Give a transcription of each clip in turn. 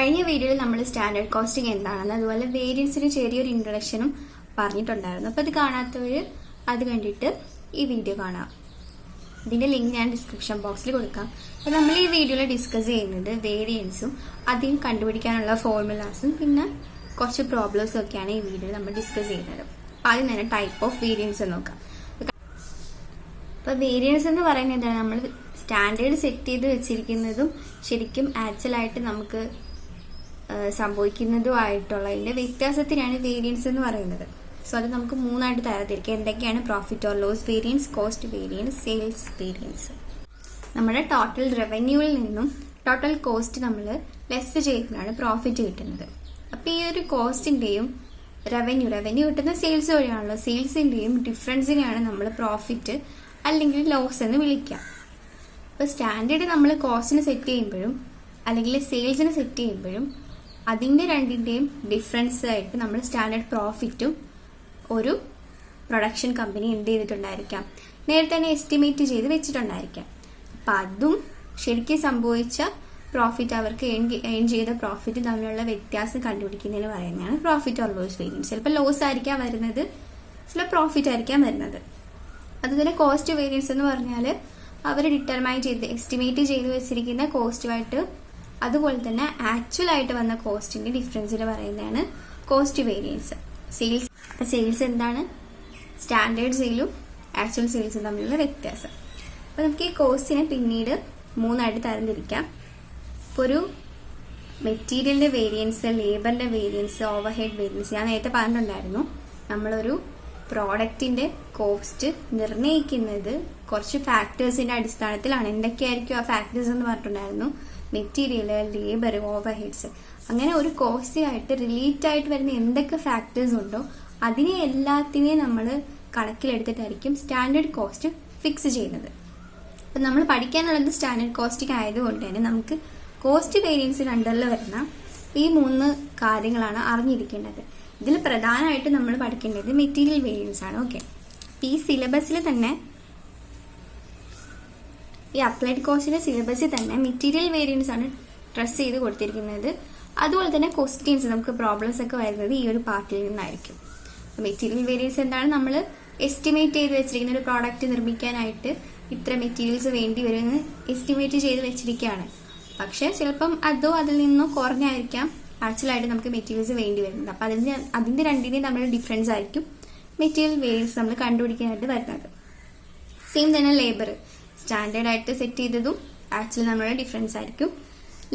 കഴിഞ്ഞ വീഡിയോയിൽ നമ്മൾ സ്റ്റാൻഡേർഡ് കോസ്റ്റിംഗ് എന്താണെന്ന് അതുപോലെ വേരിയൻസിന് ചെറിയൊരു ഇൻട്രൊഡക്ഷനും പറഞ്ഞിട്ടുണ്ടായിരുന്നു. അപ്പോൾ അത് കാണാത്തവർ അത് കണ്ടിട്ട് ഈ വീഡിയോ കാണാം. ഇതിന്റെ ലിങ്ക് ഞാൻ ഡിസ്ക്രിപ്ഷൻ ബോക്സിൽ കൊടുക്കാം. അപ്പോൾ നമ്മൾ ഈ വീഡിയോയിൽ ഡിസ്കസ് ചെയ്യുന്നത് വേരിയൻസും അതിൽ കണ്ടുപിടിക്കാനുള്ള ഫോർമുലാസും പിന്നെ കുറച്ച് പ്രോബ്ലംസും ഒക്കെയാണ് ഈ വീഡിയോയിൽ നമ്മൾ ഡിസ്കസ് ചെയ്യുന്നത്. ആദ്യം തന്നെ ടൈപ്പ് ഓഫ് വേരിയൻസ് നോക്കാം. അപ്പോൾ വേരിയൻസ് എന്ന് പറയുന്നത് എന്താണ്? നമ്മൾ സ്റ്റാൻഡേർഡ് സെറ്റ് ചെയ്ത് വെച്ചിരിക്കുന്നതും ശരിക്കും ആക്ച്വലായിട്ട് നമുക്ക് സംഭവിക്കുന്നതുമായിട്ടുള്ള അതിന്റെ വ്യത്യാസത്തിനാണ് വേരിയൻസ് എന്ന് പറയുന്നത്. സോ അത് നമുക്ക് മൂന്നായിട്ട് തരത്തിരിക്കുക. എന്തൊക്കെയാണ്? Profit or loss variance, cost variance, sales variance. നമ്മുടെ ടോട്ടൽ റവന്യൂവിൽ നിന്നും ടോട്ടൽ കോസ്റ്റ് നമ്മൾ ലെസ് ചെയ്യുമ്പോഴാണ് പ്രോഫിറ്റ് കിട്ടുന്നത്. അപ്പൊ ഈ ഒരു കോസ്റ്റിന്റെയും റവന്യൂ കിട്ടുന്ന സെയിൽസ് വഴിയാണല്ലോ. സെയിൽസിന്റെയും ഡിഫറൻസിനെയാണ് നമ്മൾ പ്രോഫിറ്റ് അല്ലെങ്കിൽ ലോസ് എന്ന് വിളിക്കാം. അപ്പൊ സ്റ്റാൻഡേർഡ് നമ്മൾ കോസ്റ്റിന് സെറ്റ് ചെയ്യുമ്പോഴും അല്ലെങ്കിൽ സെയിൽസിന് സെറ്റ് ചെയ്യുമ്പോഴും അതിന്റെ രണ്ടിന്റെയും ഡിഫറൻസ് ആയിട്ട് നമ്മൾ സ്റ്റാൻഡേർഡ് പ്രോഫിറ്റും ഒരു പ്രൊഡക്ഷൻ കമ്പനി എന്ത് ചെയ്തിട്ടുണ്ടായിരിക്കാം, നേരത്തെ തന്നെ എസ്റ്റിമേറ്റ് ചെയ്ത് വെച്ചിട്ടുണ്ടായിരിക്കാം. അപ്പൊ അതും ശരിക്കും സംഭവിച്ച പ്രോഫിറ്റ്, അവർക്ക് ഏൺ ചെയ്ത പ്രോഫിറ്റ് തമ്മിലുള്ള വ്യത്യാസം കണ്ടുപിടിക്കുന്നതിന് പറയുന്നതാണ് പ്രോഫിറ്റ് ഓർ ലോസ് വേരിയൻസ്. ചിലപ്പോൾ ലോസ് ആയിരിക്കാം വരുന്നത്, ചില പ്രോഫിറ്റ് ആയിരിക്കാം വരുന്നത്. അതുപോലെ കോസ്റ്റ് വേരിയൻസ് എന്ന് പറഞ്ഞാൽ അവർ ഡിറ്റർമൈൻ ചെയ്ത് എസ്റ്റിമേറ്റ് ചെയ്ത് വെച്ചിരിക്കുന്ന കോസ്റ്റുമായിട്ട് അതുപോലെ തന്നെ ആക്ച്വൽ ആയിട്ട് വന്ന കോസ്റ്റിന്റെ ഡിഫറൻസിന് പറയുന്നതാണ് കോസ്റ്റ് വേരിയൻസ്. സെയിൽസ് എന്താണ്? സ്റ്റാൻഡേർഡ് സെയിലും ആക്ച്വൽ സെയിൽസും തമ്മിലുള്ള വ്യത്യാസം. അപ്പൊ നമുക്ക് ഈ കോസ്റ്റിനെ പിന്നീട് മൂന്നായിട്ട് തരംതിരിക്കാം. ഇപ്പോൾ ഒരു മെറ്റീരിയലിന്റെ വേരിയൻസ്, ലേബറിന്റെ വേരിയൻസ്, ഓവർഹെഡ് വേരിയൻസ്. ഞാൻ നേരത്തെ പറഞ്ഞിട്ടുണ്ടായിരുന്നു, നമ്മളൊരു പ്രോഡക്റ്റിന്റെ കോസ്റ്റ് നിർണ്ണയിക്കുന്നത് കുറച്ച് ഫാക്ടേഴ്സിന്റെ അടിസ്ഥാനത്തിലാണ്. എന്തൊക്കെയായിരിക്കും ആ ഫാക്ടേഴ്സ് എന്ന് പറഞ്ഞിട്ടുണ്ടായിരുന്നു? Material, labour, overheads. അങ്ങനെ ഒരു കോസ്റ്റുമായിട്ട് റിലേറ്റ് ആയിട്ട് വരുന്ന എന്തൊക്കെ ഫാക്ടേഴ്സ് ഉണ്ടോ അതിനെ എല്ലാത്തിനെയും നമ്മൾ കണക്കിലെടുത്തിട്ടായിരിക്കും സ്റ്റാൻഡേർഡ് കോസ്റ്റ് ഫിക്സ് ചെയ്യുന്നത്. അപ്പൊ നമ്മൾ പഠിക്കാനുള്ളത് സ്റ്റാൻഡേർഡ് കോസ്റ്റിംഗ് ആയതുകൊണ്ട് തന്നെ നമുക്ക് കോസ്റ്റ് വേരിയൻസിന് അണ്ടറിൽ വരുന്ന ഈ മൂന്ന് കാര്യങ്ങളാണ് അറിഞ്ഞിരിക്കേണ്ടത്. ഇതിൽ പ്രധാനമായിട്ട് നമ്മൾ പഠിക്കേണ്ടത് മെറ്റീരിയൽ വേരിയൻസ് ആണ്. ഓക്കെ, ഈ സിലബസിൽ തന്നെ, ഈ അപ്ലൈഡ് കോസ്റ്റിന്റെ സിലബസിൽ തന്നെ മെറ്റീരിയൽ വേരിയൻസ് ആണ് സ്ട്രെസ് ചെയ്ത് കൊടുത്തിരിക്കുന്നത്. അതുപോലെ തന്നെ ക്വസ്റ്റ്യൻസ്, നമുക്ക് പ്രോബ്ലംസ് ഒക്കെ വരുന്നത് ഈ ഒരു പാർട്ടിൽ നിന്നായിരിക്കും. മെറ്റീരിയൽ വേരിയൻസ് എന്താണ്? നമ്മൾ എസ്റ്റിമേറ്റ് ചെയ്ത് വെച്ചിരിക്കുന്ന ഒരു പ്രോഡക്റ്റ് നിർമ്മിക്കാനായിട്ട് ഇത്ര മെറ്റീരിയൽസ് വേണ്ടി വരുമെന്ന് എസ്റ്റിമേറ്റ് ചെയ്ത് വെച്ചിരിക്കുകയാണ്. പക്ഷെ ചിലപ്പം അതോ അതിൽ നിന്നോ കുറഞ്ഞായിരിക്കാം ആക്ച്വലായിട്ട് നമുക്ക് മെറ്റീരിയൽസ് വേണ്ടി വരുന്നത്. അപ്പൊ അതിന്റെ രണ്ടിന്റെയും തമ്മിലുള്ള ഡിഫറൻസ് ആയിരിക്കും മെറ്റീരിയൽ വേരിയൻസ് നമ്മൾ കണ്ടുപിടിക്കാനായിട്ട് വരുന്നത്. സെയിം തന്നെ ലേബർ, സ്റ്റാൻഡേർഡ് ആയിട്ട് സെറ്റ് ചെയ്തതും ആക്ച്വലി നമ്മളുടെ ഡിഫറൻസ് ആയിരിക്കും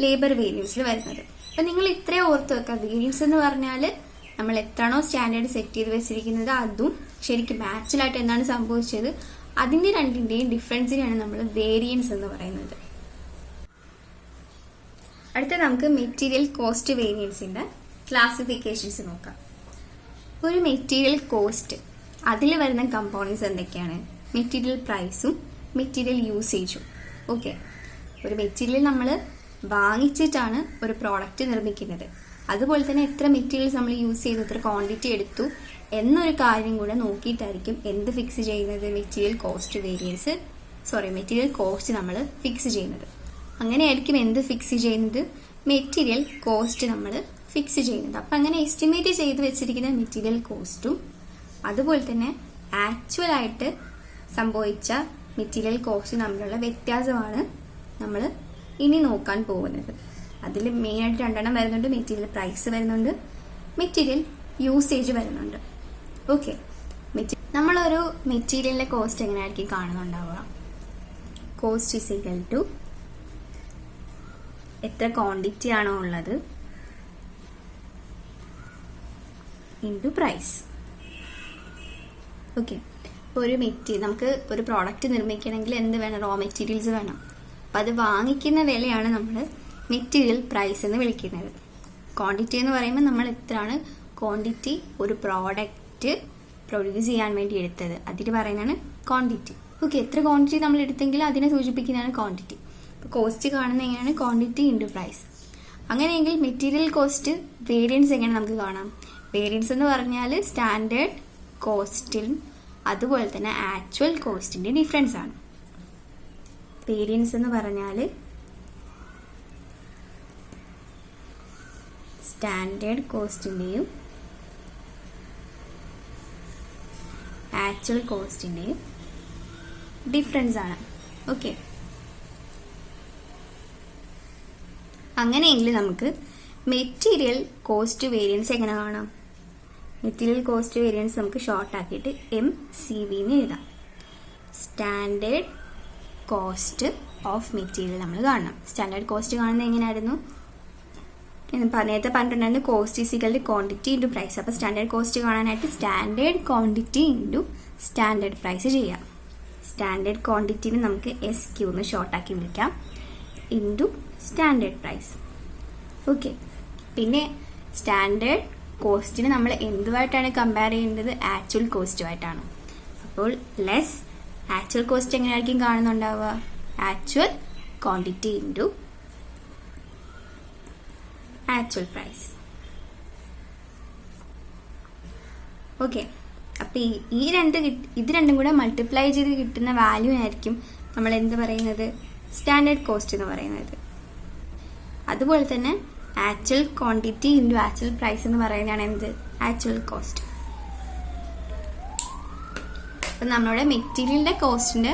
ലേബർ വേരിയൻസിൽ വരുന്നത്. അപ്പൊ നിങ്ങൾ ഇത്രയും ഓർത്ത് വെക്കുക, വേരിയൻസ് എന്ന് പറഞ്ഞാൽ നമ്മൾ എത്രയാണോ സ്റ്റാൻഡേർഡ് സെറ്റ് ചെയ്ത് വെച്ചിരിക്കുന്നത് അതും ശരിക്കും ആക്ച്വലായിട്ട് എന്താണ് സംഭവിച്ചത് അതിന്റെ രണ്ടിന്റെയും ഡിഫറൻസിനെയാണ് നമ്മൾ വേരിയൻസ് എന്ന് പറയുന്നത്. അടുത്ത നമുക്ക് മെറ്റീരിയൽ കോസ്റ്റ് വേരിയൻസിന്റെ ക്ലാസിഫിക്കേഷൻസ് നോക്കാം. ഒരു മെറ്റീരിയൽ കോസ്റ്റ്, അതിൽ വരുന്ന കമ്പോണൻസ് എന്തൊക്കെയാണ്? മെറ്റീരിയൽ പ്രൈസും മെറ്റീരിയൽ യൂസേജും. ഓക്കെ, ഒരു മെറ്റീരിയൽ നമ്മൾ വാങ്ങിച്ചിട്ടാണ് ഒരു പ്രോഡക്റ്റ് നിർമ്മിക്കുന്നത്. അതുപോലെ തന്നെ എത്ര മെറ്റീരിയൽസ് നമ്മൾ യൂസ് ചെയ്തു, എത്ര ക്വാണ്ടിറ്റി എടുത്തു എന്നൊരു കാര്യം കൂടെ നോക്കിയിട്ടായിരിക്കും എന്ത് ഫിക്സ് ചെയ്യുന്നത്? മെറ്റീരിയൽ കോസ്റ്റ് നമ്മൾ ഫിക്സ് ചെയ്യുന്നത്. അങ്ങനെയായിരിക്കും എന്ത് ഫിക്സ് ചെയ്യുന്നത്? മെറ്റീരിയൽ കോസ്റ്റ് നമ്മൾ ഫിക്സ് ചെയ്യുന്നത്. അപ്പൊ അങ്ങനെ എസ്റ്റിമേറ്റ് ചെയ്ത് വെച്ചിരിക്കുന്ന മെറ്റീരിയൽ കോസ്റ്റും അതുപോലെ തന്നെ ആക്ച്വൽ ആയിട്ട് സംഭവിച്ച മെറ്റീരിയൽ കോസ്റ്റ് തമ്മിലുള്ള വ്യത്യാസമാണ് നമ്മൾ ഇനി നോക്കാൻ പോകുന്നത്. അതിൽ മെയിൻ ആയിട്ട് രണ്ടെണ്ണം വരുന്നുണ്ട്. മെറ്റീരിയൽ പ്രൈസ് വരുന്നുണ്ട്, മെറ്റീരിയൽ യൂസേജ് വരുന്നുണ്ട്. ഓക്കെ, നമ്മളൊരു മെറ്റീരിയലിന്റെ കോസ്റ്റ് എങ്ങനെയായിരിക്കും കാണുന്നുണ്ടാവുക? കോസ്റ്റ് ഈസ് ഈക്വൽ ടു എത്ര ക്വാണ്ടിറ്റി ആണോ ഉള്ളത് ഇൻടു പ്രൈസ്. ഓക്കെ, ഒരു നമുക്ക് ഒരു പ്രോഡക്റ്റ് നിർമ്മിക്കണമെങ്കിൽ എന്ത് വേണം? റോ മെറ്റീരിയൽസ് വേണം. അപ്പൊ അത് വാങ്ങിക്കുന്ന വിലയാണ് നമ്മൾ മെറ്റീരിയൽ പ്രൈസ് എന്ന് വിളിക്കുന്നത്. ക്വാണ്ടിറ്റി എന്ന് പറയുമ്പോൾ നമ്മൾ എത്രയാണ് ക്വാണ്ടിറ്റി ഒരു പ്രോഡക്റ്റ് പ്രൊഡ്യൂസ് ചെയ്യാൻ വേണ്ടി എടുത്തത് അതിന് പറയുന്നതാണ് ക്വാണ്ടിറ്റി. ഓക്കെ, എത്ര ക്വാണ്ടിറ്റി നമ്മൾ എടുത്തെങ്കിൽ അതിനെ സൂചിപ്പിക്കുന്നതാണ് ക്വാണ്ടിറ്റി. അപ്പോൾ കോസ്റ്റ് കാണുന്ന എങ്ങനെയാണ്? Quantity into price. അങ്ങനെയെങ്കിൽ മെറ്റീരിയൽ കോസ്റ്റ് വേരിയൻസ് എങ്ങനെ നമുക്ക് കാണാം? വേരിയൻസ് എന്ന് പറഞ്ഞാൽ സ്റ്റാൻഡേർഡ് കോസ്റ്റിൽ അതുപോലെ തന്നെ ആക്ച്വൽ കോസ്റ്റിന്റെ ഡിഫറൻസ് ആണ്. വേരിയൻസ് എന്ന് പറഞ്ഞാൽ സ്റ്റാൻഡേർഡ് കോസ്റ്റിൻ്റെയും ആക്ച്വൽ കോസ്റ്റിൻ്റെയും ഡിഫറൻസ് ആണ്. ഓക്കെ, അങ്ങനെയെങ്കിൽ നമുക്ക് മെറ്റീരിയൽ കോസ്റ്റ് വേരിയൻസ് എങ്ങനെ കാണാം? മെറ്റീരിയൽ കോസ്റ്റ് വേരിയൻസ് നമുക്ക് ഷോർട്ട് ആക്കിയിട്ട് MCV എന്ന് എഴുതാം. സ്റ്റാൻഡേർഡ് കോസ്റ്റ് ഓഫ് മെറ്റീരിയൽ നമ്മൾ കാണണം. സ്റ്റാൻഡേർഡ് കോസ്റ്റ് കാണുന്നത് എങ്ങനെയായിരുന്നു? നേരത്തെ പറഞ്ഞിട്ടുണ്ടായിരുന്നു cost is equal to quantity into price. അപ്പോൾ സ്റ്റാൻഡേർഡ് കോസ്റ്റ് കാണാനായിട്ട് standard quantity into standard price ചെയ്യാം. സ്റ്റാൻഡേർഡ് ക്വാണ്ടിറ്റിന് നമുക്ക് SQ എന്ന് ഷോർട്ടാക്കി വിളിക്കാം, ഇൻറ്റു സ്റ്റാൻഡേർഡ് പ്രൈസ്. ഓക്കെ, പിന്നെ സ്റ്റാൻഡേർഡ് കോസ്റ്റിന് നമ്മൾ എന്തുമായിട്ടാണ് കമ്പയർ ചെയ്യേണ്ടത്? ആക്ച്വൽ കോസ്റ്റുമായിട്ടാണ്. അപ്പോൾ ലെസ് ആക്ച്വൽ കോസ്റ്റ് എങ്ങനെയായിരിക്കും കാണുന്നുണ്ടാവുക? Actual quantity into actual price. Okay, അപ്പോൾ ഇത് രണ്ടും കൂടെ മൾട്ടിപ്ലൈ ചെയ്ത് കിട്ടുന്ന വാല്യൂനായിരിക്കും നമ്മൾ എന്ത് പറയുന്നത്? സ്റ്റാൻഡേർഡ് കോസ്റ്റ് എന്ന് പറയുന്നത്. അതുപോലെ തന്നെ actual quantity into actual price എന്ന് പറയുന്നതാണ് എന്ത്? Actual cost. അപ്പം നമ്മളുടെ മെറ്റീരിയലിൻ്റെ കോസ്റ്റിൻ്റെ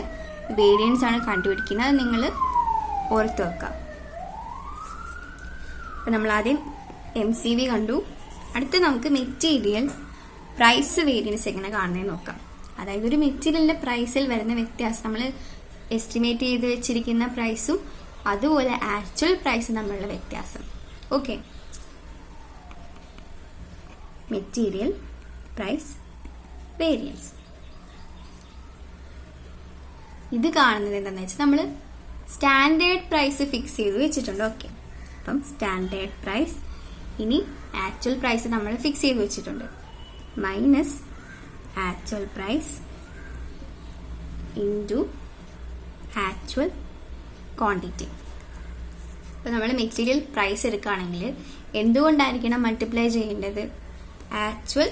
വേരിയൻസ് ആണ് കണ്ടുപിടിക്കുന്നത്. അത് നിങ്ങൾ ഓർത്ത് വെക്കാം. അപ്പം നമ്മൾ ആദ്യം MCV കണ്ടു. അടുത്ത് നമുക്ക് മെറ്റീരിയൽ പ്രൈസ് വേരിയൻസ് എങ്ങനെ കാണുന്നതെന്ന് നോക്കാം. അതായത് ഒരു മെറ്റീരിയലിൻ്റെ പ്രൈസിൽ വരുന്ന വ്യത്യാസം, നമ്മൾ എസ്റ്റിമേറ്റ് ചെയ്ത് വെച്ചിരിക്കുന്ന പ്രൈസും അതുപോലെ ആക്ച്വൽ പ്രൈസും തമ്മിലുള്ള വ്യത്യാസം. Okay, material price variance. ഇത് കാണുന്നത് എന്താണെന്ന് വെച്ചാൽ നമ്മൾ സ്റ്റാൻഡേർഡ് പ്രൈസ് ഫിക്സ് ചെയ്ത് വെച്ചിട്ടുണ്ട്. ഓക്കെ, അപ്പം സ്റ്റാൻഡേർഡ് പ്രൈസ്, ഇനി ആക്ച്വൽ പ്രൈസ് നമ്മൾ ഫിക്സ് ചെയ്ത് വെച്ചിട്ടുണ്ട്, minus actual price into actual quantity. അപ്പോൾ നമ്മൾ മെറ്റീരിയൽ പ്രൈസ് എടുക്കുകയാണെങ്കിൽ എന്തുകൊണ്ടായിരിക്കണം മൾട്ടിപ്ലൈ ചെയ്യേണ്ടത്? ആക്ച്വൽ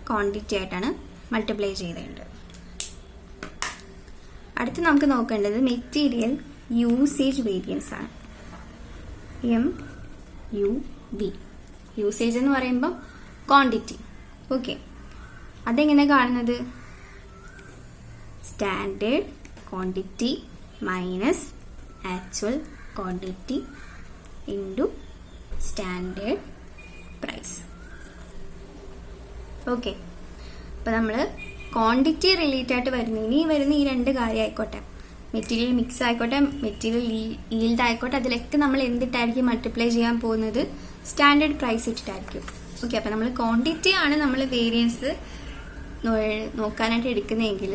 ക്വാണ്ടിറ്റി ആയിട്ടാണ് മൾട്ടിപ്ലൈ ചെയ്യേണ്ടത്. അടുത്ത് നമുക്ക് നോക്കേണ്ടത് മെറ്റീരിയൽ യൂസേജ് വേരിയൻസ് ആണ്. MUV. യൂസേജ് എന്ന് പറയുമ്പോൾ ക്വാണ്ടിറ്റി. ഓക്കെ, അതെങ്ങനെ കാണുന്നത്? Standard quantity minus actual quantity into standard price. Okay, അപ്പോൾ നമ്മൾ ക്വാണ്ടിറ്റി റിലേറ്റഡ് ആയിട്ട് വരുന്ന ഈ രണ്ട് കാര്യം ആയിക്കോട്ടെ, മെറ്റീരിയൽ മിക്സ് ആയിക്കോട്ടെ, മെറ്റീരിയൽ ഈൽഡ് ആയിക്കോട്ടെ, അതിലൊക്കെ നമ്മൾ എന്തിട്ടായിരിക്കും മൾട്ടിപ്ലൈ ചെയ്യാൻ പോകുന്നത്? Standard price ഇട്ടിട്ടായിരിക്കും. ഓക്കെ, അപ്പോൾ നമ്മൾ ക്വാണ്ടിറ്റി ആണ് നമ്മൾ വേരിയൻസ് നോക്കാനായിട്ട് എടുക്കുന്നതെങ്കിൽ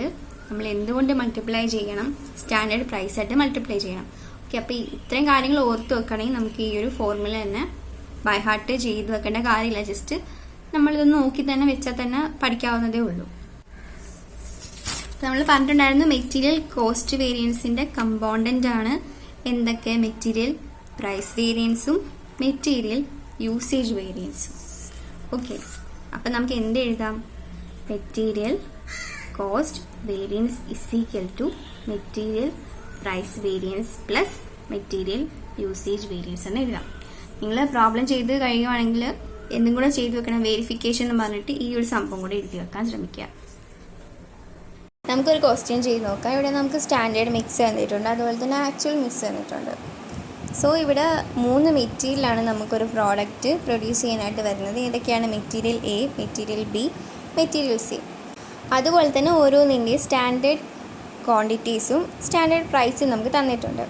നമ്മൾ എന്തുകൊണ്ട് മൾട്ടിപ്ലൈ ചെയ്യണം? സ്റ്റാൻഡേർഡ് പ്രൈസ് ആയിട്ട് മൾട്ടിപ്ലൈ ചെയ്യണം. ഓക്കെ, അപ്പോൾ ഇത്രയും കാര്യങ്ങൾ ഓർത്ത് വെക്കണമെങ്കിൽ നമുക്ക് ഈ ഒരു ഫോർമുല തന്നെ ബൈ ഹാർട്ട് ചെയ്ത് വെക്കേണ്ട കാര്യമില്ല. ജസ്റ്റ് നമ്മളിതൊന്ന് നോക്കി തന്നെ വെച്ചാൽ തന്നെ പഠിക്കാവുന്നതേ ഉള്ളൂ. നമ്മൾ പറഞ്ഞിട്ടുണ്ടായിരുന്നു മെറ്റീരിയൽ കോസ്റ്റ് വേരിയൻസിന്റെ കമ്പോണന്റ് ആണ് എന്തൊക്കെ? മെറ്റീരിയൽ പ്രൈസ് വേരിയൻസും മെറ്റീരിയൽ യൂസേജ് വേരിയൻസും. ഓക്കെ, അപ്പം നമുക്ക് എന്ത് എഴുതാം? Material cost variance is equal to material price variance plus material usage variance എന്ന് എഴുതാം. നിങ്ങൾ പ്രോബ്ലം ചെയ്ത് കഴിയുവാണെങ്കിൽ എന്തും കൂടെ ചെയ്തു വെക്കണം, വെരിഫിക്കേഷൻ എന്ന് പറഞ്ഞിട്ട് ഈ ഒരു സംഭവം കൂടെ എഴുതി വെക്കാൻ ശ്രമിക്കുക. നമുക്കൊരു ക്വസ്റ്റ്യൻ ചെയ്ത് നോക്കാം. ഇവിടെ നമുക്ക് സ്റ്റാൻഡേർഡ് മിക്സ് തന്നിട്ടുണ്ട്, അതുപോലെ തന്നെ ആക്ച്വൽ മിക്സ് തന്നിട്ടുണ്ട്. സോ ഇവിടെ 3 മെറ്റീരിയലാണ് നമുക്കൊരു പ്രോഡക്റ്റ് പ്രൊഡ്യൂസ് ചെയ്യാനായിട്ട് വരുന്നത്. ഏതൊക്കെയാണ്? Material A, material B, material C. അതുപോലെ തന്നെ ഓരോന്നിൻ്റെ സ്റ്റാൻഡേർഡ് ക്വാണ്ടിറ്റീസും സ്റ്റാൻഡേർഡ് പ്രൈസും നമുക്ക് തന്നിട്ടുണ്ട്.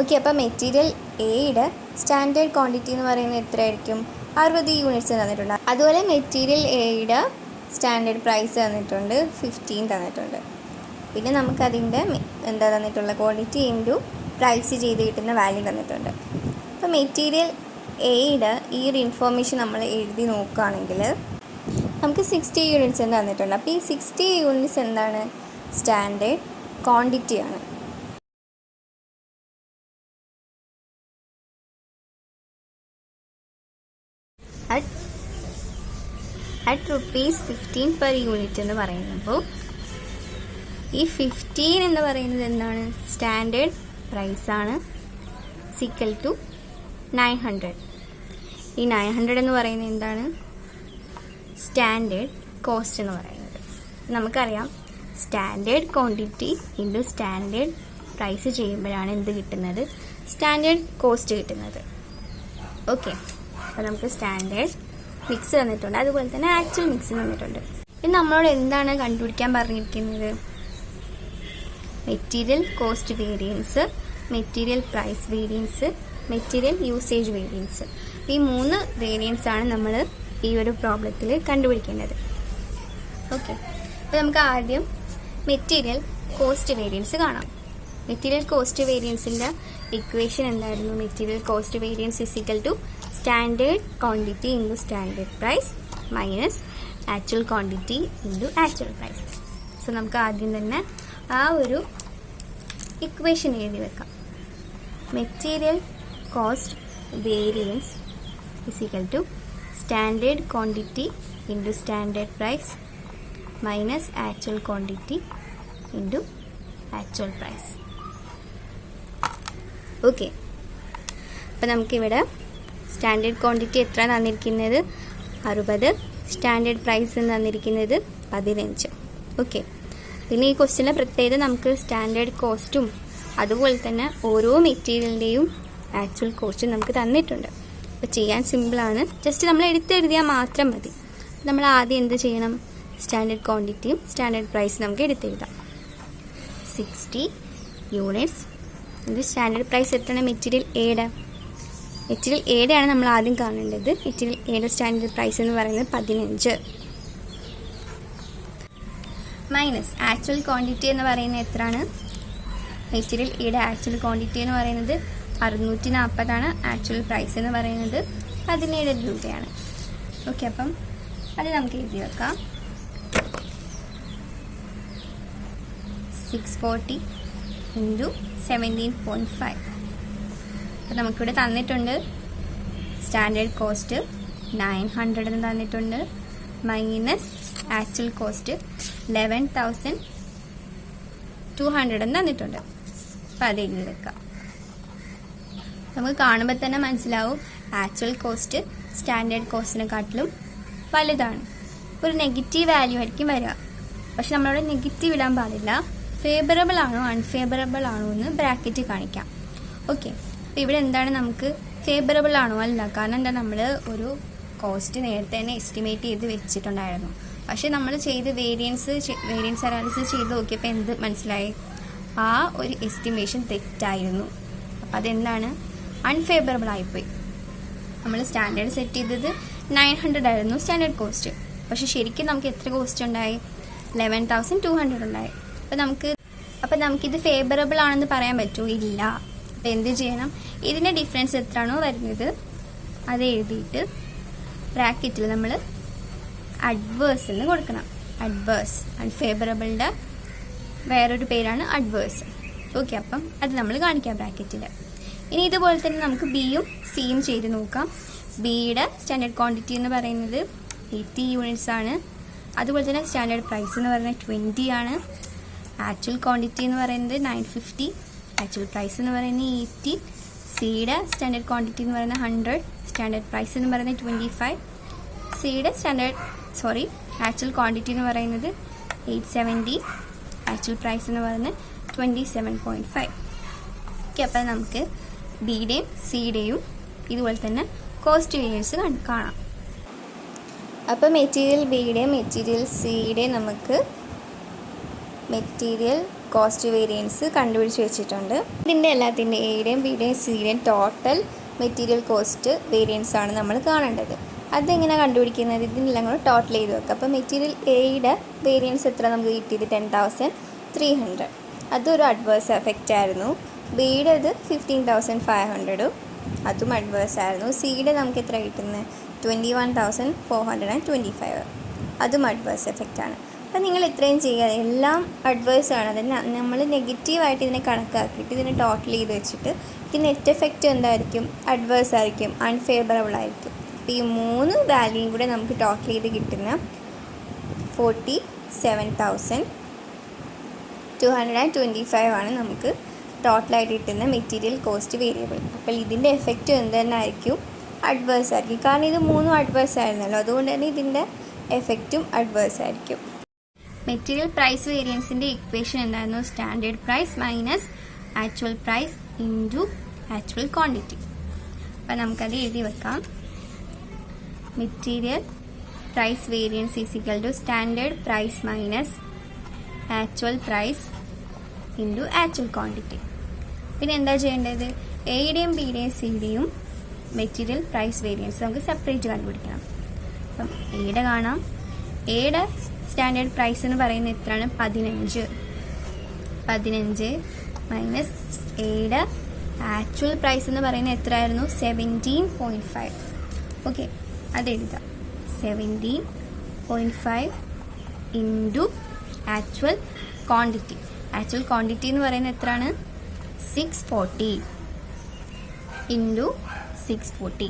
ഓക്കെ, അപ്പോൾ മെറ്റീരിയൽ എയുടെ സ്റ്റാൻഡേർഡ് ക്വാണ്ടിറ്റി എന്ന് പറയുന്നത് എത്രയായിരിക്കും? 60 യൂണിറ്റ്സ് തന്നിട്ടുണ്ട്. അതുപോലെ മെറ്റീരിയൽ എയുടെ സ്റ്റാൻഡേർഡ് പ്രൈസ് തന്നിട്ടുണ്ട് 15 തന്നിട്ടുണ്ട്. പിന്നെ നമുക്കതിൻ്റെ എന്താ തന്നിട്ടുള്ള ക്വാണ്ടിറ്റി ഇൻറ്റു പ്രൈസ് ചെയ്ത് കിട്ടുന്ന വാല്യൂ തന്നിട്ടുണ്ട്. അപ്പോൾ മെറ്റീരിയൽ എയുടെ ഈ ഒരു ഇൻഫോർമേഷൻ നമ്മൾ എഴുതി നോക്കുകയാണെങ്കിൽ നമുക്ക് 60 യൂണിറ്റ്സ് എന്ന് തന്നിട്ടുണ്ട്. അപ്പോൾ ഈ 60 യൂണിറ്റ്സ് എന്താണ്? സ്റ്റാൻഡേർഡ് ക്വാണ്ടിറ്റിയാണ്. അറ്റ് ₹15 പെർ യൂണിറ്റ് എന്ന് പറയുമ്പോൾ ഈ 15 എന്ന് പറയുന്നത് എന്താണ്? സ്റ്റാൻഡേർഡ് പ്രൈസാണ്, ഈക്വൽ ടു 900. ഈ 900 എന്ന് പറയുന്നത് എന്താണ്? സ്റ്റാൻഡേർഡ് കോസ്റ്റ് എന്ന് പറയുന്നത്. നമുക്കറിയാം standard quantity into standard price ചെയ്യുമ്പോഴാണ് എന്ത് കിട്ടുന്നത്? സ്റ്റാൻഡേർഡ് കോസ്റ്റ് കിട്ടുന്നത്. ഓക്കെ, അപ്പോൾ നമുക്ക് സ്റ്റാൻഡേർഡ് മിക്സ് തന്നിട്ടുണ്ട്, അതുപോലെ തന്നെ ആക്ച്വൽ മിക്സ് തന്നിട്ടുണ്ട്. ഇനി നമ്മളോട് എന്താണ് കണ്ടുപിടിക്കാൻ പറഞ്ഞിരിക്കുന്നത്? Material cost variance, material price variance, material usage variance. ഈ 3 വേരിയൻസ് ആണ് നമ്മൾ ഈ ഒരു പ്രോബ്ലത്തിൽ കണ്ടുപിടിക്കേണ്ടത്. ഓക്കെ, അപ്പോൾ നമുക്ക് ആദ്യം മെറ്റീരിയൽ കോസ്റ്റ് വേരിയൻസ് കാണാം. മെറ്റീരിയൽ കോസ്റ്റ് വേരിയൻസിൻ്റെ ഇക്വേഷൻ എന്തായിരുന്നു? Material cost variance is equal to standard quantity into standard price minus actual quantity into actual price. So നമുക്ക് ആദ്യം തന്നെ ആ ഒരു ഇക്വേഷൻ എഴുതി വെക്കാം. Material cost variance is equal to standard quantity into standard price minus actual quantity into actual price. Okay, അപ്പോൾ നമുക്കിവിടെ standard quantity എത്ര തന്നിരിക്കുന്നത്? 60. സ്റ്റാൻഡേർഡ് പ്രൈസ് തന്നിരിക്കുന്നത് 15. ഓക്കെ, പിന്നെ ഈ ക്വസ്റ്റ്യൻ്റെ പ്രത്യേകത നമുക്ക് സ്റ്റാൻഡേർഡ് കോസ്റ്റും അതുപോലെ തന്നെ ഓരോ മെറ്റീരിയലിൻ്റെയും ആക്ച്വൽ കോസ്റ്റും നമുക്ക് തന്നിട്ടുണ്ട്. അപ്പോൾ ചെയ്യാൻ സിമ്പിളാണ്, ജസ്റ്റ് നമ്മൾ എടുത്തെഴുതിയാൽ മാത്രം മതി. നമ്മൾ ആദ്യം എന്ത് ചെയ്യണം? സ്റ്റാൻഡേർഡ് ക്വാണ്ടിറ്റിയും സ്റ്റാൻഡേർഡ് പ്രൈസ് നമുക്ക് എടുത്തെഴുതാം. 60 യൂണിറ്റ്സ്. ഇത് സ്റ്റാൻഡേർഡ് പ്രൈസ് എത്രയാണ്? മെറ്റീരിയൽ എയുടെ. മെറ്റീരിയൽ എയുടെ ആണ് നമ്മൾ ആദ്യം കാണേണ്ടത്. മെറ്റീരിയൽ എയുടെ സ്റ്റാൻഡേർഡ് പ്രൈസ് എന്ന് പറയുന്നത് 15 മൈനസ് ആക്ച്വൽ ക്വാണ്ടിറ്റി എന്ന് പറയുന്നത് എത്രയാണ്? മെറ്റീരിയൽ എയുടെ ആക്ച്വൽ ക്വാണ്ടിറ്റി എന്ന് പറയുന്നത് 640 ആക്ച്വൽ പ്രൈസ് എന്ന് പറയുന്നത് 17 രൂപയാണ്. ഓക്കെ, അപ്പം അത് നമുക്ക് എഴുതി വെക്കാം. 640 ഇൻറ്റു 17.5. അപ്പം നമുക്കിവിടെ തന്നിട്ടുണ്ട് സ്റ്റാൻഡേർഡ് കോസ്റ്റ് 900 എന്ന് തന്നിട്ടുണ്ട്, മൈനസ് ആക്ച്വൽ കോസ്റ്റ് 11,200 എന്ന് തന്നിട്ടുണ്ട്. അപ്പം അത് എഴുതി വെക്കാം. നമുക്ക് കാണുമ്പോൾ തന്നെ മനസ്സിലാവും ആക്ച്വൽ കോസ്റ്റ് സ്റ്റാൻഡേർഡ് കോസ്റ്റിനെക്കാട്ടിലും വലുതാണ്. ഒരു നെഗറ്റീവ് വാല്യൂ ആയിരിക്കും വരിക. പക്ഷെ നമ്മളവിടെ നെഗറ്റീവ് ഇടാൻ പാടില്ല. ഫേവറബിൾ ആണോ അൺഫേവറബിൾ ആണോ എന്ന് ബ്രാക്കറ്റ് കാണിക്കാം. ഓക്കെ, അപ്പോൾ ഇവിടെ എന്താണ്? നമുക്ക് ഫേവറബിൾ ആണോ? അല്ല. കാരണം എന്താ? നമ്മൾ ഒരു കോസ്റ്റ് നേരത്തെ തന്നെ എസ്റ്റിമേറ്റ് ചെയ്ത് വെച്ചിട്ടുണ്ടായിരുന്നു. പക്ഷെ നമ്മൾ ചെയ്ത് വേരിയൻസ് അനാലിസിസ് ചെയ്ത് നോക്കിയപ്പോൾ എന്ത് മനസ്സിലായി? ആ ഒരു എസ്റ്റിമേഷൻ തെറ്റായിരുന്നു. അപ്പം അതെന്താണ്? അൺഫേവറബിൾ ആയിപ്പോയി. നമ്മൾ സ്റ്റാൻഡേർഡ് സെറ്റ് ചെയ്തത് 900 ആയിരുന്നു സ്റ്റാൻഡേർഡ് കോസ്റ്റ്. പക്ഷെ ശരിക്കും നമുക്ക് എത്ര കോസ്റ്റ് ഉണ്ടായി? 11,200 ഉണ്ടായി. അപ്പം നമുക്കിത് ഫേവറബിൾ ആണെന്ന് പറയാൻ പറ്റുമോ? ഇല്ല. അപ്പം എന്ത് ചെയ്യണം? ഇതിൻ്റെ ഡിഫറൻസ് എത്രയാണോ വരുന്നത് അത് എഴുതിയിട്ട് ബ്രാക്കറ്റിൽ നമ്മൾ അഡ്വേഴ്സ് എന്ന് കൊടുക്കണം. അഡ്വേഴ്സ്, അൺഫേവറബിളിൻ്റെ വേറൊരു പേരാണ് അഡ്വേഴ്സ്. ഓക്കെ, അപ്പം അത് നമ്മൾ കാണിക്കാം ബ്രാക്കറ്റിൽ. ഇനി ഇതുപോലെ തന്നെ നമുക്ക് ബിയും സിയും ചെയ്ത് നോക്കാം. ബിയുടെ സ്റ്റാൻഡേർഡ് ക്വാണ്ടിറ്റി എന്ന് പറയുന്നത് 80 യൂണിറ്റ്സ് ആണ്. അതുപോലെ തന്നെ സ്റ്റാൻഡേർഡ് പ്രൈസ് എന്ന് പറയുന്നത് 20 ആണ്. ആക്ച്വൽ ക്വാണ്ടിറ്റി എന്ന് പറയുന്നത് 950, ആക്ച്വൽ പ്രൈസ് എന്ന് പറയുന്നത് 80. സിയുടെ സ്റ്റാൻഡേർഡ് ക്വാണ്ടിറ്റി എന്ന് പറയുന്നത് 100, സ്റ്റാൻഡേർഡ് പ്രൈസ് എന്ന് പറയുന്നത് 25. സിയുടെ ആക്ച്വൽ ക്വാണ്ടിറ്റി എന്ന് പറയുന്നത് 870, ആക്ച്വൽ പ്രൈസ് എന്ന് പറയുന്നത് 27.5. ഓക്കെ, അപ്പോൾ നമുക്ക് ബിയുടെയും സിയുടെയും ഇതുപോലെ തന്നെ കോസ്റ്റ് വേരിയൻസ് കാണാം. അപ്പോൾ മെറ്റീരിയൽ ബിയുടെയും മെറ്റീരിയൽ സിയുടെയും നമുക്ക് മെറ്റീരിയൽ കോസ്റ്റ് വേരിയൻസ് കണ്ടുപിടിച്ച് വെച്ചിട്ടുണ്ട്. ഇതിൻ്റെ എല്ലാത്തിൻ്റെ എയുടെയും ബിയുടെയും സിയുടെയും ടോട്ടൽ മെറ്റീരിയൽ കോസ്റ്റ് വേരിയൻസ് ആണ് നമ്മൾ കാണേണ്ടത്. അതെങ്ങനെ കണ്ടുപിടിക്കുന്നത്? ഇതിനെല്ലാം കൂടെ ടോട്ടൽ ചെയ്ത് വെക്കുക. അപ്പോൾ മെറ്റീരിയൽ എയുടെ വേരിയൻസ് എത്ര നമുക്ക് കിട്ടിയത്? 10,300. അതൊരു അഡ്വേഴ്സ് എഫക്റ്റ് ആയിരുന്നു. ബിയുടെ 15,500, അതും അഡ്വേഴ്സ് ആയിരുന്നു. സിയുടെ നമുക്ക് എത്ര കിട്ടുന്നത്? 21,425, അതും അഡ്വേഴ്സ് എഫക്റ്റാണ്. അപ്പോൾ നിങ്ങൾ ഇത്രയും ചെയ്യുക, എല്ലാം അഡ്വേഴ്സ് ആണ്. അതിന് നമ്മൾ നെഗറ്റീവായിട്ട് ഇതിനെ കണക്കാക്കിയിട്ട് ഇതിനെ ടോട്ടൽ ചെയ്ത് വെച്ചിട്ട് ഇതിന് നെറ്റ് എഫക്റ്റ് എന്തായിരിക്കും? അഡ്വേഴ്സ് ആയിരിക്കും, അൺഫേവറബിൾ ആയിരിക്കും. അപ്പോൾ ഈ 3 വാല്യൂയും കൂടെ നമുക്ക് ടോട്ടൽ ചെയ്ത് കിട്ടുന്ന 47,225 ആണ് നമുക്ക് ടോട്ടലായിട്ട് കിട്ടുന്ന മെറ്റീരിയൽ കോസ്റ്റ് വേരിയബിൾ. അപ്പോൾ ഇതിൻ്റെ എഫക്റ്റ് എന്ത് തന്നെ ആയിരിക്കും? അഡ്വേഴ്സ് ആയിരിക്കും. കാരണം ഇത് മൂന്നും അഡ്വേഴ്സ് ആയിരുന്നല്ലോ, അതുകൊണ്ട് തന്നെ ഇതിൻ്റെ എഫക്റ്റും അഡ്വേഴ്സ് ആയിരിക്കും. മെറ്റീരിയൽ പ്രൈസ് വേരിയൻസിൻ്റെ ഇക്വേഷൻ എന്തായിരുന്നു? Standard price minus actual price into actual quantity. അപ്പം നമുക്കത് എഴുതി വെക്കാം. Material price variance is equal to standard price minus actual price into actual quantity. പിന്നെ എന്താ ചെയ്യേണ്ടത്? എയുടെയും ബിയുടെയും സിയുടെയും മെറ്റീരിയൽ പ്രൈസ് വേരിയൻസ് നമുക്ക് സെപ്പറേറ്റ് കണ്ടുപിടിക്കണം. അപ്പം എയുടെ കാണാം. എയുടെ സ്റ്റാൻഡേർഡ് പ്രൈസ് എന്ന് പറയുന്നത് എത്രയാണ്? 15 മൈനസ് എയുടെ ആക്ച്വൽ പ്രൈസ് എന്ന് പറയുന്നത് എത്രയായിരുന്നു? 17.5. ഓക്കെ, അതെഴുതാം. 17.5 into actual quantity. Actual quantity എന്ന് പറയുന്നത് എത്രയാണ്? 640 ഇൻറ്റു 640.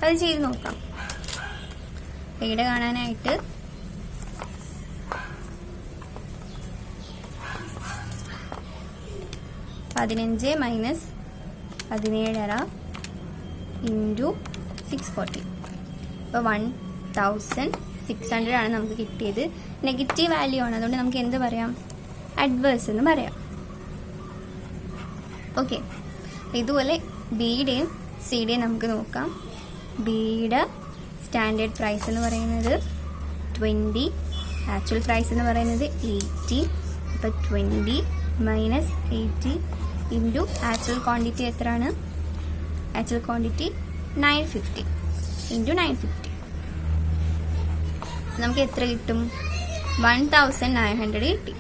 അത് ചെയ്ത് നോക്കാം. എയുടെ കാണാനായിട്ട് പതിനഞ്ച് മൈനസ് 17.5 ഇൻറ്റു 640. ഇപ്പോൾ 1600 ആണ് നമുക്ക് കിട്ടിയത്. നെഗറ്റീവ് വാല്യൂ ആണ്, അതുകൊണ്ട് നമുക്ക് എന്ത് പറയാം? അഡ്വേഴ്സ് എന്ന് പറയാം. ഓക്കെ, ഇതുപോലെ ബിയുടെയും സിയുടെയും നമുക്ക് നോക്കാം. ബിയുടെ സ്റ്റാൻഡേർഡ് പ്രൈസ് എന്ന് പറയുന്നത് 20, ആക്ച്വൽ പ്രൈസ് എന്ന് പറയുന്നത് 80. അപ്പോൾ 20 മൈനസ് 80 ഇൻറ്റു ആക്ച്വൽ ക്വാണ്ടിറ്റി എത്രയാണ്? Actual quantity 950 into 950. നമുക്ക് എത്ര കിട്ടും? 1900 കിട്ടി.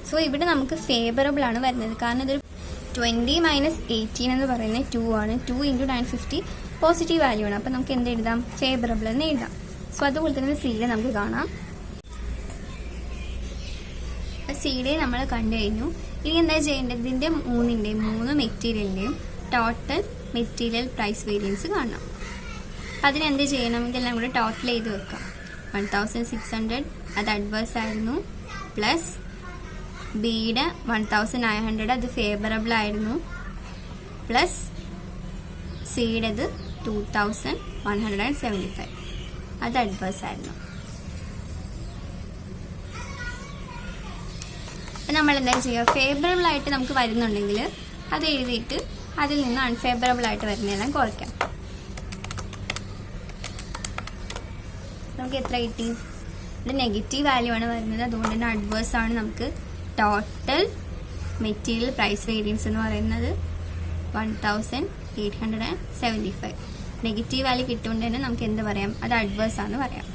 സോ ഇവിടെ നമുക്ക് ഫേവറബിൾ ആണ് വരുന്നത്, കാരണം ഇതൊരു 20 മൈനസ് 18 എന്ന് പറയുന്നത് 2 ആണ്. 2 ഇൻറ്റു 950 പോസിറ്റീവ് വാല്യൂ ആണ്. അപ്പം നമുക്ക് എന്ത് എഴുതാം? ഫേവറബിൾ എന്ന് എഴുതാം. സോ അതുപോലെ തന്നെ സിയുടെ നമുക്ക് കാണാം. സിയുടെ നമ്മൾ കണ്ടു കഴിഞ്ഞു. ഇനി എന്താ ചെയ്യേണ്ടത്? ഇതിൻ്റെ മൂന്ന് മെറ്റീരിയലിൻ്റെയും ടോട്ടൽ മെറ്റീരിയൽ പ്രൈസ് വേരിയൻസ് കാണണം. അതിനെന്ത് ചെയ്യണം? ഇതെല്ലാം കൂടെ ടോട്ടൽ ചെയ്ത് വെക്കാം. 1600 അത് അഡ്വേഴ്സ് ആയിരുന്നു, പ്ലസ് ബിയുടെ 1900 അത് ഫേവറബിൾ ആയിരുന്നു, പ്ലസ് സിയുടേത് 2175 അത് അഡ്വേഴ്സ് ആയിരുന്നു. അപ്പം നമ്മൾ എന്താ ചെയ്യുക? ഫേവറബിൾ ആയിട്ട് നമുക്ക് വരുന്നുണ്ടെങ്കിൽ അത് എഴുതിയിട്ട് അതിൽ നിന്ന് അൺഫേവറബിൾ ആയിട്ട് വരുന്നതെല്ലാം കുറയ്ക്കാം. നമുക്ക് എത്ര കിട്ടി? ഇത് നെഗറ്റീവ് വാല്യൂ ആണ് വരുന്നത്, അതുകൊണ്ട് തന്നെ അഡ്വേഴ്സ് ആണ്. നമുക്ക് ടോട്ടൽ മെറ്റീരിയൽ പ്രൈസ് വേരിയൻസ് എന്ന് പറയുന്നത് 1875. നെഗറ്റീവ് വാല്യൂ കിട്ടുകൊണ്ട് തന്നെ നമുക്ക് എന്ത് പറയാം? അത് അഡ്വേഴ്സ് ആണെന്ന് പറയാം.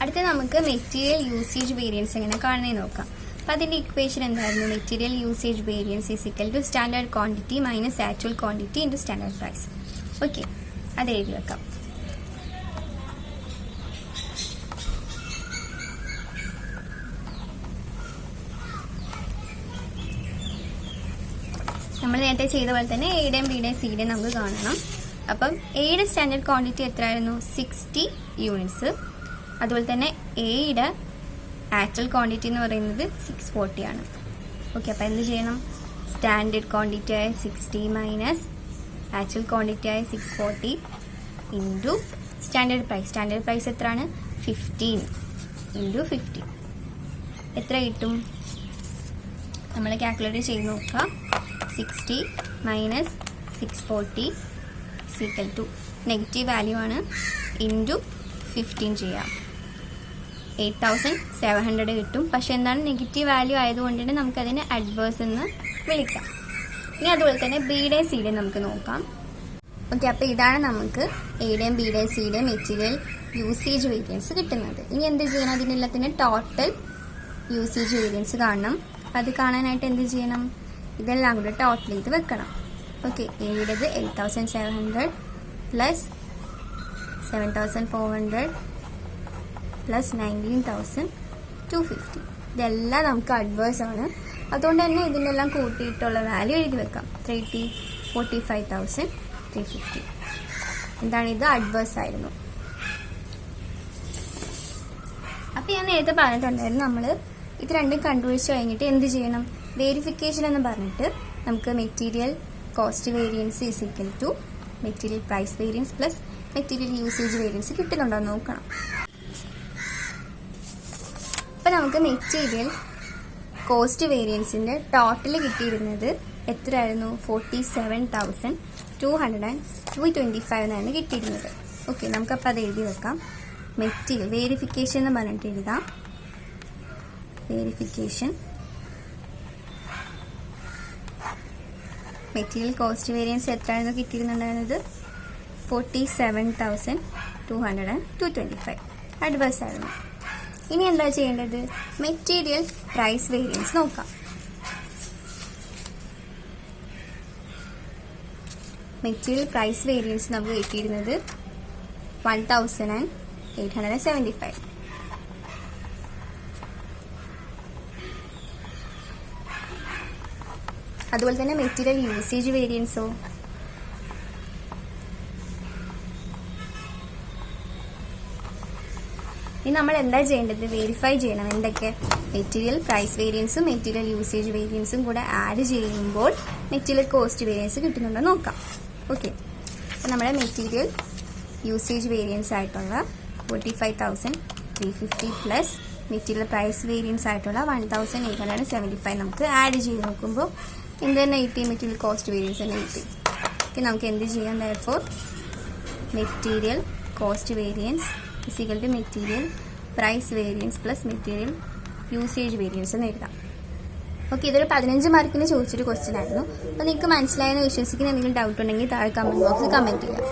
അടുത്ത നമുക്ക് മെറ്റീരിയൽ യൂസേജ് വേരിയൻസ് എങ്ങനെ കാണുന്നത് നോക്കാം. അപ്പം അതിൻ്റെ ഇക്വേഷൻ എന്തായിരുന്നു? Material usage variance is equal to standard quantity minus actual quantity into standard price. Okay, അത് എഴുതി വെക്കാം. നമ്മൾ നേരത്തെ ചെയ്ത പോലെ തന്നെ എയുടെയും ബിയുടെയും സിയുടെയും നമുക്ക് കാണണം. അപ്പം എയുടെ സ്റ്റാൻഡേർഡ് ക്വാണ്ടിറ്റി എത്രയായിരുന്നു? 60 യൂണിറ്റ്സ്. അതുപോലെ തന്നെ എയുടെ ആക്ച്വൽ ക്വാണ്ടിറ്റി എന്ന് പറയുന്നത് 640 ആണ്. ഓക്കെ, അപ്പോൾ എന്ത് ചെയ്യണം? സ്റ്റാൻഡേർഡ് ക്വാണ്ടിറ്റി ആയ 60 മൈനസ് ആക്ച്വൽ ക്വാണ്ടിറ്റി ആയ 640 into standard price. Standard price എത്രയാണ്? 15 ഇൻറ്റു 50 എത്ര കിട്ടും? നമ്മൾ കാൽക്കുലേറ്റ് ചെയ്ത് നോക്കാം. 60 minus 640 equal to negative value ആണ്, ഇൻറ്റു 15 ചെയ്യാം. 8700 കിട്ടും. പക്ഷെ എന്താണ്? നെഗറ്റീവ് വാല്യൂ ആയതുകൊണ്ട് തന്നെ നമുക്കതിനെ അഡ്വേഴ്സ് എന്ന് വിളിക്കാം. ഇനി അതുപോലെ തന്നെ ബിയുടെയും സിയുടെയും നമുക്ക് നോക്കാം. ഓക്കെ, അപ്പോൾ ഇതാണ് നമുക്ക് എയുടെയും ബിയുടെയും സിയുടെയും മെറ്റീരിയൽ യൂസേജ് വേരിയൻസ് കിട്ടുന്നത്. ഇനി എന്ത് ചെയ്യണം? അതിനെല്ലാത്തിൻ്റെ ടോട്ടൽ യൂസേജ് വേരിയൻസ് കാണണം. അത് കാണാനായിട്ട് എന്ത് ചെയ്യണം? ഇതെല്ലാം കൂടെ ടോട്ടൽ ചെയ്ത് വെക്കണം. ഓക്കെ, എയുടേത് 8700 പ്ലസ് 7400 പ്ലസ് 19250. ഇതെല്ലാം നമുക്ക് അഡ്വേഴ്സ് ആണ്. അതുകൊണ്ട് തന്നെ ഇതിനെല്ലാം കൂട്ടിയിട്ടുള്ള വാല്യൂ എഴുതി വെക്കാം. 45,350. എന്താണ്? ഇത് അഡ്വേഴ്സ് ആയിരുന്നു. അപ്പം ഞാൻ നേരത്തെ പറഞ്ഞിട്ടുണ്ടായിരുന്നു, നമ്മൾ ഇത് രണ്ടും കണ്ടുപിടിച്ച് കഴിഞ്ഞിട്ട് എന്ത് ചെയ്യണം? വെരിഫിക്കേഷൻ എന്ന് പറഞ്ഞിട്ട് നമുക്ക് material cost variance is equal to material price variance plus material usage variance കിട്ടുന്നുണ്ടോ എന്ന് നോക്കണം. അപ്പം നമുക്ക് മെറ്റീരിയൽ കോസ്റ്റ് വേരിയൻസിൻ്റെ ടോട്ടൽ കിട്ടിയിരുന്നത് എത്രയായിരുന്നു? 47,225 എന്നാണ് കിട്ടിയിരുന്നത്. ഓക്കെ, നമുക്കപ്പോൾ അത് എഴുതി വെക്കാം. മെറ്റീരിയൽ വേരിഫിക്കേഷൻ എന്ന് പറഞ്ഞിട്ട് എഴുതാം. വേരിഫിക്കേഷൻ മെറ്റീരിയൽ കോസ്റ്റ് വേരിയൻസ് എത്രയായിരുന്നു കിട്ടിയിരുന്നുണ്ടായിരുന്നത്? 47,225 അഡ്വേഴ്സ് ആയിരുന്നു. ഇനി എന്താ ചെയ്യേണ്ടത്? മെറ്റീരിയൽ പ്രൈസ് വേരിയൻസ് നോക്കാം. മെറ്റീരിയൽ പ്രൈസ് വേരിയൻസ് നമുക്ക് കിട്ടിയിരുന്നത് 1,875. അതുപോലെ തന്നെ മെറ്റീരിയൽ യൂസേജ് വേരിയൻസോ? ഇനി നമ്മൾ എന്താ ചെയ്യേണ്ടത്? വെരിഫൈ ചെയ്യണം എന്തൊക്കെ മെറ്റീരിയൽ പ്രൈസ് വേരിയൻസും മെറ്റീരിയൽ യൂസേജ് വേരിയൻസും കൂടെ ആഡ് ചെയ്യുമ്പോൾ മെറ്റീരിയൽ കോസ്റ്റ് വേരിയൻസ് കിട്ടുന്നുണ്ടോ നോക്കാം. ഓക്കെ, അപ്പോൾ നമ്മുടെ മെറ്റീരിയൽ യൂസേജ് വേരിയൻസ് ആയിട്ടുള്ള 45,350 പ്ലസ് മെറ്റീരിയൽ പ്രൈസ് വേരിയൻസ് ആയിട്ടുള്ള 1,875 നമുക്ക് ആഡ് ചെയ്ത് നോക്കുമ്പോൾ എന്ത് തന്നെ കിട്ടി? മെറ്റീരിയൽ കോസ്റ്റ് വേരിയൻസ് തന്നെ കിട്ടി. ഓക്കെ, നമുക്ക് എന്ത് ചെയ്യാം? Therefore material cost variance is equal to material price variance plus material usage variance എന്ന് എഴുതാം. ഓക്കെ, ഇതൊരു 15 മാർക്കിന് ചോദിച്ചൊരു ക്വസ്റ്റ്യൻ ആയിരുന്നു. അപ്പോൾ നിങ്ങൾക്ക് മനസ്സിലായെന്ന് വിശ്വസിക്കുന്ന എന്തെങ്കിലും ഡൗട്ട് ഉണ്ടെങ്കിൽ താഴെ കമൻറ്റ് ബോക്സിൽ കമൻറ്റ് ചെയ്യാം.